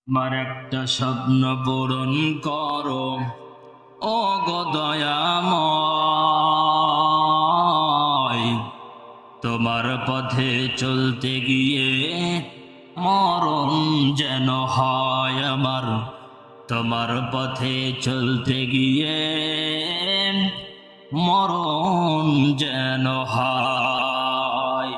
আমার একটা স্বপ্ন পূরণ করো, ও গো দয়াময়। তোমার পথে চলতে গিয়ে মরণ যেন হয় আমার। তোমার পথে চলতে গিয়ে মরণ যেন হয়।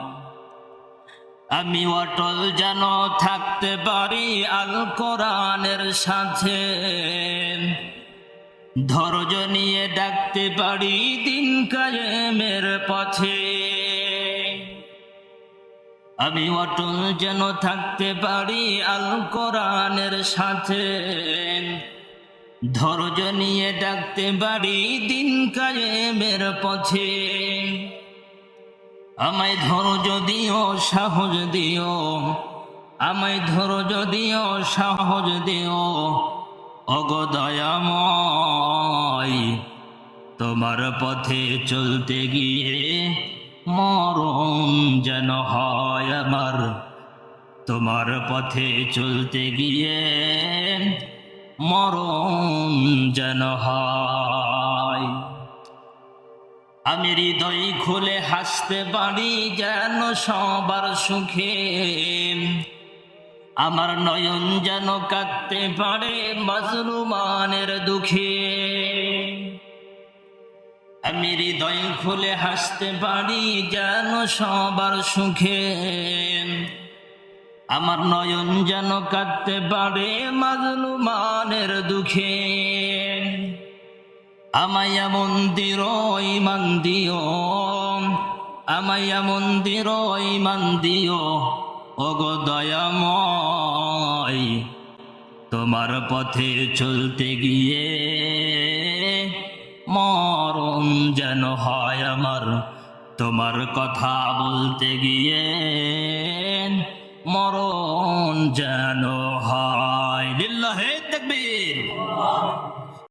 আমি অটল যেন থাকতে পারি আল কোরআনের সাথে, ধৈর্য নিয়ে ডাকতে পারি দিন কায়েমের পথে। আমি অটল যেন থাকতে পারি আল কোরআনের সাথে, ধৈর্য নিয়ে ডাকতে পারি দিন কায়েমের পথে। আমায় ধৈর্য দিও, সাহস দিও, আমায় ধৈর্য দিও, সাহস দিও, ওগো দয়াময়। তোমার পথে চলতে গিয়ে মরণ যেন হয় আমার। তোমার পথে চলতে গিয়ে মরণ যেন হয়। আমি হৃদয় খুলে হাসতে পারি যেন সবার সুখে, আমার নয়ন যেন কাঁদতে পারে মাজলুমানের দুঃখে। আমি হৃদয় খুলে হাসতে পারি যেন সবার সুখে, আমার নয়ন যেন কাঁদতে পারে মাজলুমানের দুঃখে। আমায় মন্দির ইমান দিও, আমায় মন্দির ইমান দিও, ওগো দয়াময়। তোমার পথে চলতে গিয়ে মরণ যেন হয় আমার। তোমার কথা বলতে গিয়ে মরণ যেন হয়। লিল্লাহে তাকবীর।